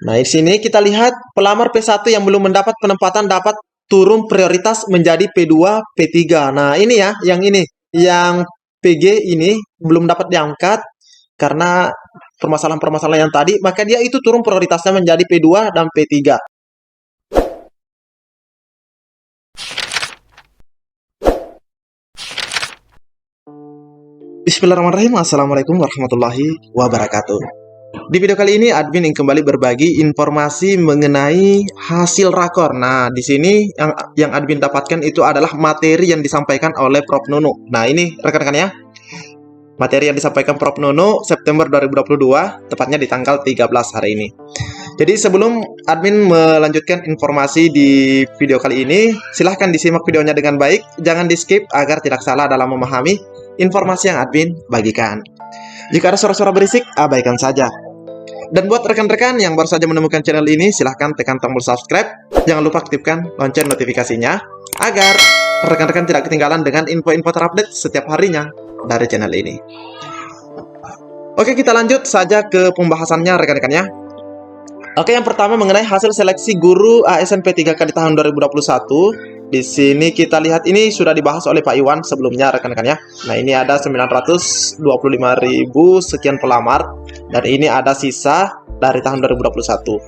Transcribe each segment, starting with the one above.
Nah, di sini kita lihat pelamar P1 yang belum mendapat penempatan dapat turun prioritas menjadi P2, P3. Nah, ini ya, yang ini, yang PG ini belum dapat diangkat karena permasalahan-permasalahan yang tadi, maka dia itu turun prioritasnya menjadi P2 dan P3. Bismillahirrahmanirrahim. Assalamualaikum warahmatullahi wabarakatuh. Di video kali ini admin ingin kembali berbagi informasi mengenai hasil rakor. Nah, di sini yang admin dapatkan itu adalah materi yang disampaikan oleh Prof Nunu. Nah, ini rekan-rekan ya. Materi yang disampaikan Prof Nunu September 2022, tepatnya di tanggal 13 hari ini. Jadi sebelum admin melanjutkan informasi di video kali ini, silahkan disimak videonya dengan baik, jangan di skip agar tidak salah dalam memahami informasi yang admin bagikan. Jika ada suara-suara berisik, abaikan saja. Dan buat rekan-rekan yang baru saja menemukan channel ini, silahkan tekan tombol subscribe. Jangan lupa aktifkan lonceng notifikasinya, agar rekan-rekan tidak ketinggalan dengan info-info terupdate setiap harinya dari channel ini. Oke, kita lanjut saja ke pembahasannya rekan-rekan ya. Oke, yang pertama mengenai hasil seleksi guru ASN P3K di tahun 2021. Di sini kita lihat ini sudah dibahas oleh Pak Iwan sebelumnya rekan-rekan ya. Nah, ini ada 925.000 sekian pelamar dan ini ada sisa dari tahun 2021.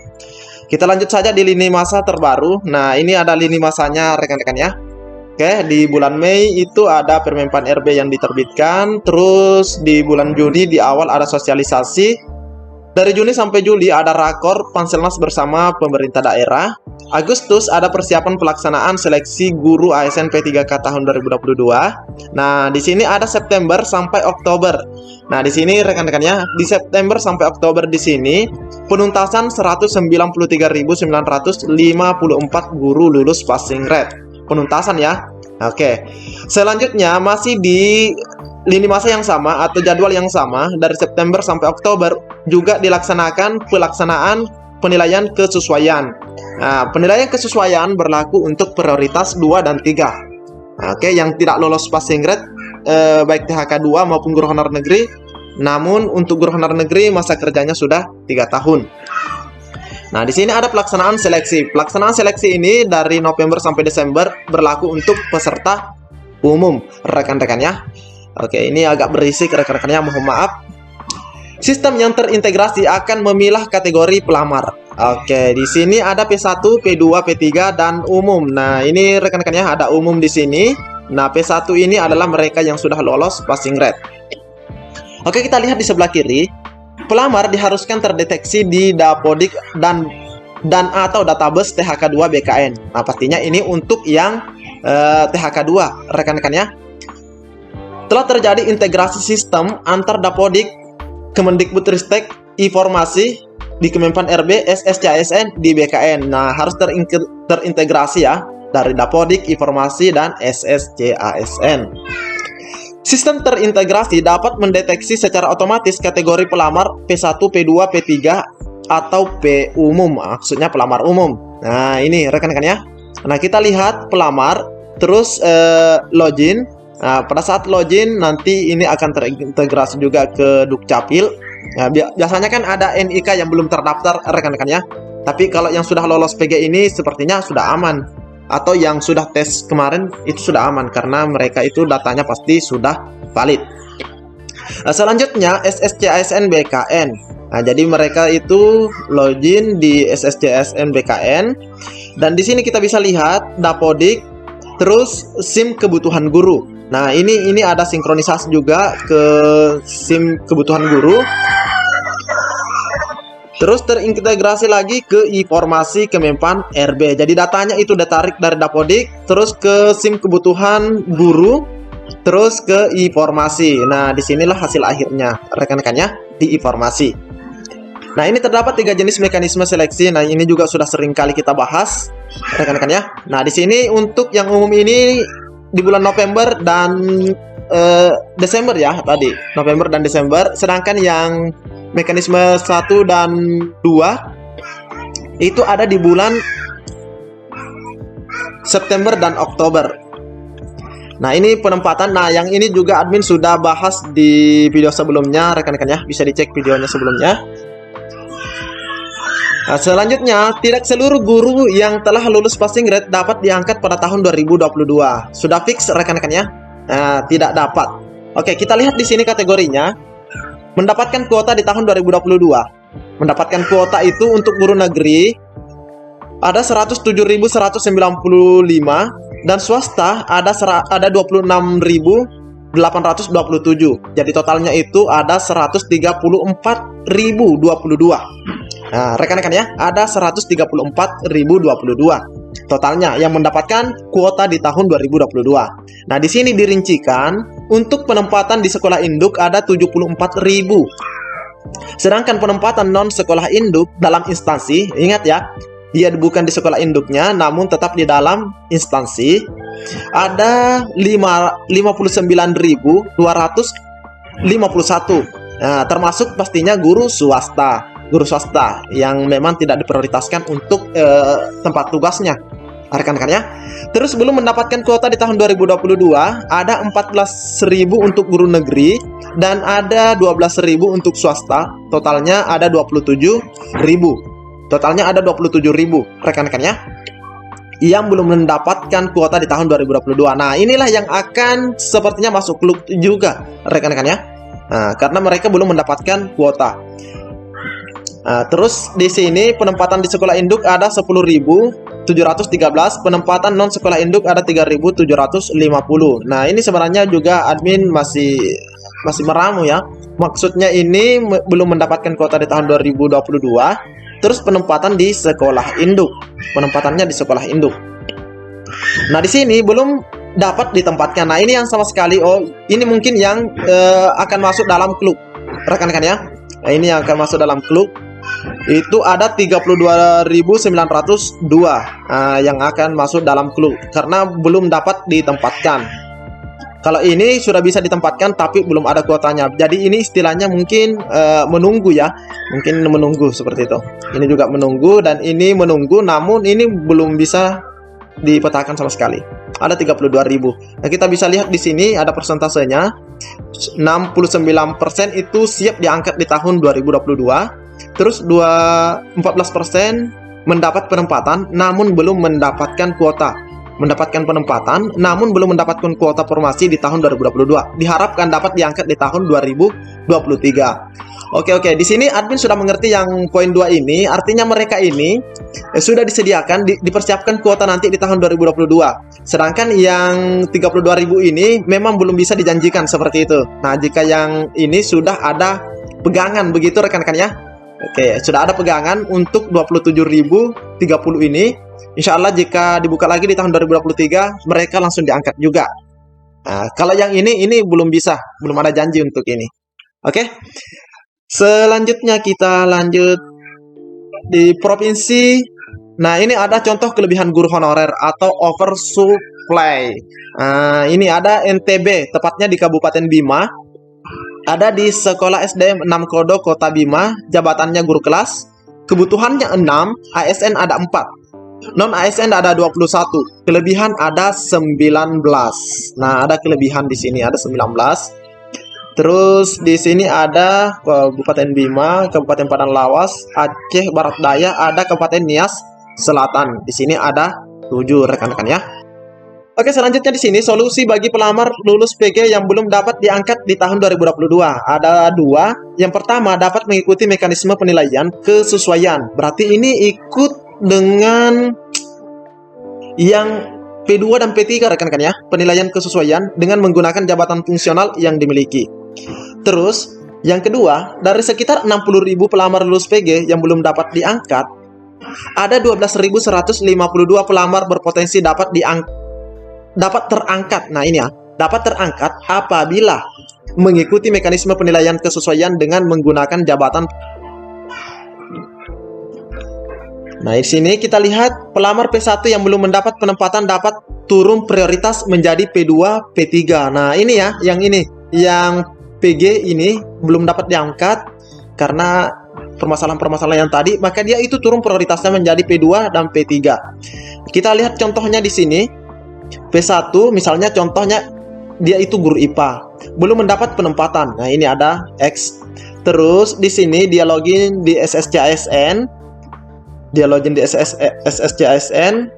Kita lanjut saja di lini masa terbaru. Nah, ini ada lini masanya rekan-rekan ya. Oke, di bulan Mei itu ada Permenpan RB yang diterbitkan. Terus di bulan Juni di awal ada sosialisasi. Dari Juni sampai Juli ada rakor Panselnas bersama pemerintah daerah. Agustus ada persiapan pelaksanaan seleksi guru ASN P3K tahun 2022. Nah, di sini ada September sampai Oktober. Nah, di sini rekan-rekannya di September sampai Oktober di sini penuntasan 193.954 guru lulus passing rate. Penuntasan ya. Oke. Selanjutnya masih di lini masa yang sama atau jadwal yang sama dari September sampai Oktober juga dilaksanakan pelaksanaan penilaian kesesuaian. Nah, penilaian kesesuaian berlaku untuk prioritas 2 dan 3. Oke, yang tidak lolos passing grade baik THK 2 maupun guru honorer negeri. Namun untuk guru honorer negeri masa kerjanya sudah 3 tahun. Nah, di sini ada pelaksanaan seleksi. Pelaksanaan seleksi ini dari November sampai Desember berlaku untuk peserta umum rekan-rekan ya. Oke, ini agak berisik rekan-rekannya, mohon maaf. Sistem yang terintegrasi akan memilah kategori pelamar. Oke, di sini ada P1, P2, P3 dan umum. Nah, ini rekan-rekannya ada umum di sini. Nah, P1 ini adalah mereka yang sudah lolos passing rate. Oke, kita lihat di sebelah kiri. Pelamar diharuskan terdeteksi di Dapodik dan atau database THK2 BKN. Nah, pastinya ini untuk yang THK2 rekan-rekannya. Telah terjadi integrasi sistem antar Dapodik, Kemendikbudristek, informasi di Kemenpan RB, SSCASN di BKN. Nah, harus terintegrasi ya dari Dapodik, informasi dan SSCASN. Sistem terintegrasi dapat mendeteksi secara otomatis kategori pelamar P1, P2, P3 atau P umum, maksudnya pelamar umum. Nah, ini rekan-rekan ya. Nah, kita lihat pelamar, terus login. Nah, pada saat login nanti ini akan terintegrasi juga ke Dukcapil. Nah, biasanya kan ada NIK yang belum terdaftar rekan-rekan ya. Tapi kalau yang sudah lolos PG ini sepertinya sudah aman. Atau yang sudah tes kemarin itu sudah aman karena mereka itu datanya pasti sudah valid. Nah, selanjutnya SSCASN BKN. Nah, jadi mereka itu login di SSCASN BKN dan di sini kita bisa lihat Dapodik terus SIM kebutuhan guru. Nah, ini ada sinkronisasi juga ke SIM kebutuhan guru. Terus terintegrasi lagi ke informasi Kemenpan RB. Jadi datanya itu ditarik dari Dapodik, terus ke SIM kebutuhan guru, terus ke informasi. Nah, disinilah hasil akhirnya rekan-rekannya di informasi. Nah, ini terdapat 3 jenis mekanisme seleksi. Nah, ini juga sudah sering kali kita bahas rekan-rekannya. Nah, di sini untuk yang umum ini di bulan November dan Desember ya tadi, November dan Desember. Sedangkan yang mekanisme 1 dan 2 itu ada di bulan September dan Oktober. Nah, ini penempatan. Nah, yang ini juga admin sudah bahas di video sebelumnya rekan-rekan ya, bisa dicek videonya sebelumnya. Nah, selanjutnya, tidak seluruh guru yang telah lulus passing grade dapat diangkat pada tahun 2022. Sudah fix rekan-rekan ya? Nah, tidak dapat. Oke, kita lihat di sini kategorinya. Mendapatkan kuota di tahun 2022. Mendapatkan kuota itu untuk guru negeri ada 107.195 dan swasta ada 26.827. Jadi totalnya itu ada 134.022. Nah, rekan-rekan ya, ada 134.022 totalnya yang mendapatkan kuota di tahun 2022. Nah, di sini dirincikan untuk penempatan di sekolah induk ada 74.000. Sedangkan penempatan non sekolah induk dalam instansi, ingat ya, dia bukan di sekolah induknya namun tetap di dalam instansi, ada 59.251. Nah, termasuk pastinya guru swasta yang memang tidak diprioritaskan untuk tempat tugasnya, rekan-rekan ya. Terus belum mendapatkan kuota di tahun 2022 ada 14.000 untuk guru negeri dan ada 12.000 untuk swasta. Totalnya ada 27.000. Totalnya ada 27.000, rekan-rekan ya, yang belum mendapatkan kuota di tahun 2022. Nah, inilah yang akan sepertinya masuk klub juga, rekan-rekan ya. Nah, karena mereka belum mendapatkan kuota. Nah, terus di sini penempatan di sekolah induk ada 10.713, penempatan non sekolah induk ada 3.750. Nah, ini sebenarnya juga admin masih meramu ya. Maksudnya ini belum mendapatkan kuota di tahun 2022. Terus penempatan di sekolah induk. Penempatannya di sekolah induk. Nah, di sini belum dapat ditempatkan. Nah, ini yang sama sekali ini mungkin yang akan masuk dalam klub, rekan-rekan ya. Nah, ini yang akan masuk dalam klub. Itu ada 32.902 yang akan masuk dalam klub karena belum dapat ditempatkan. Kalau ini sudah bisa ditempatkan tapi belum ada kuotanya. Jadi ini istilahnya mungkin menunggu ya. Mungkin menunggu seperti itu. Ini juga menunggu dan ini menunggu, namun ini belum bisa dipetakan sama sekali. Ada 32.000. Nah, kita bisa lihat di sini ada persentasenya. 69% itu siap diangkat di tahun 2022. Terus 14% mendapat penempatan namun belum mendapatkan kuota. Mendapatkan penempatan namun belum mendapatkan kuota formasi di tahun 2022. Diharapkan dapat diangkat di tahun 2023. Oke, di sini admin sudah mengerti yang poin 2 ini. Artinya mereka ini sudah disediakan, dipersiapkan kuota nanti di tahun 2022. Sedangkan yang 32.000 ini memang belum bisa dijanjikan seperti itu. Nah, jika yang ini sudah ada pegangan begitu rekan-rekan ya. Oke, sudah ada pegangan untuk 27.030 ini. Insya Allah jika dibuka lagi di tahun 2023, mereka langsung diangkat juga. Nah, kalau yang ini belum bisa, belum ada janji untuk ini. Oke, selanjutnya kita lanjut di provinsi. Nah, ini ada contoh kelebihan guru honorer atau oversupply. Nah, ini ada NTB, tepatnya di Kabupaten Bima. Ada di Sekolah SDM 6 Kodo Kota Bima, jabatannya guru kelas, kebutuhannya 6, ASN ada 4, non ASN ada 21, kelebihan ada 19. Nah, ada kelebihan di sini ada 19. Terus di sini ada Kabupaten Bima, Kabupaten Padang Lawas, Aceh Barat Daya, ada Kabupaten Nias Selatan. Di sini ada 7 rekan-rekan ya. Oke, selanjutnya di sini solusi bagi pelamar lulus PG yang belum dapat diangkat di tahun 2022. Ada 2. Yang pertama, dapat mengikuti mekanisme penilaian kesesuaian. Berarti ini ikut dengan yang P2 dan P3 rekan-rekan ya. Penilaian kesesuaian dengan menggunakan jabatan fungsional yang dimiliki. Terus, yang kedua, dari sekitar 60.000 pelamar lulus PG yang belum dapat diangkat, ada 12.152 pelamar berpotensi dapat terangkat. Nah, ini ya, dapat terangkat apabila mengikuti mekanisme penilaian kesesuaian dengan menggunakan jabatan. Nah, di sini kita lihat pelamar P1 yang belum mendapat penempatan dapat turun prioritas menjadi P2, P3. Nah, ini ya, yang ini, yang PG ini belum dapat diangkat karena permasalahan-permasalahan yang tadi, maka dia itu turun prioritasnya menjadi P2 dan P3. Kita lihat contohnya di sini. P1 misalnya contohnya dia itu guru IPA, belum mendapat penempatan. Nah, ini ada X. Terus di sini dia login di SSCASN. dia login di SSCASN.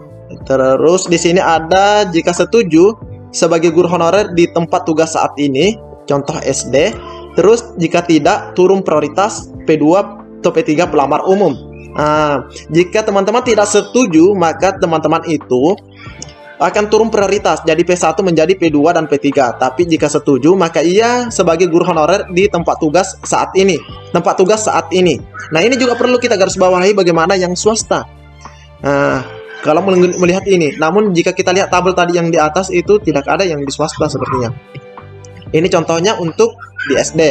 Terus di sini ada jika setuju sebagai guru honorer di tempat tugas saat ini, contoh SD. Terus jika tidak, turun prioritas P2 atau P3 pelamar umum. Nah, jika teman-teman tidak setuju, maka teman-teman itu akan turun prioritas, jadi P1 menjadi P2 dan P3. Tapi jika setuju, maka ia sebagai guru honorer di tempat tugas saat ini. Nah, ini juga perlu kita garis bawahi bagaimana yang swasta. Nah, kalau melihat ini, namun jika kita lihat tabel tadi yang di atas itu tidak ada yang di swasta sepertinya. Ini contohnya untuk di SD.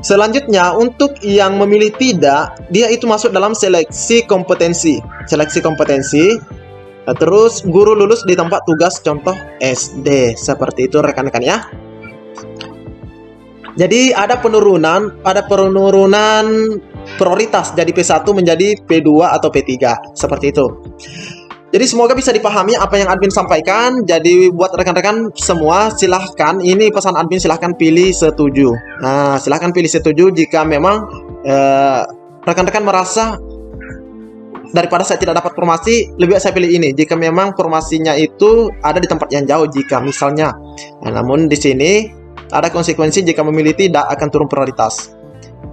Selanjutnya, untuk yang memilih tidak, dia itu masuk dalam seleksi kompetensi. Terus guru lulus di tempat tugas contoh SD. Seperti itu rekan-rekan ya. Jadi ada penurunan prioritas dari P1 menjadi P2 atau P3. Seperti itu. Jadi semoga bisa dipahami apa yang admin sampaikan. Jadi buat rekan-rekan semua, silahkan, ini pesan admin, silahkan pilih setuju. Nah, silahkan pilih setuju jika memang rekan-rekan merasa daripada saya tidak dapat formasi, lebih baik saya pilih ini. Jika memang formasinya itu ada di tempat yang jauh, jika misalnya. Nah, namun di sini ada konsekuensi jika memilih tidak akan turun prioritas.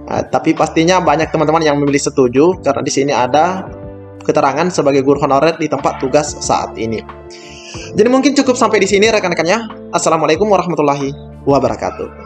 Nah, tapi pastinya banyak teman-teman yang memilih setuju karena di sini ada keterangan sebagai guru honorer di tempat tugas saat ini. Jadi mungkin cukup sampai di sini rekan-rekannya. Assalamualaikum warahmatullahi wabarakatuh.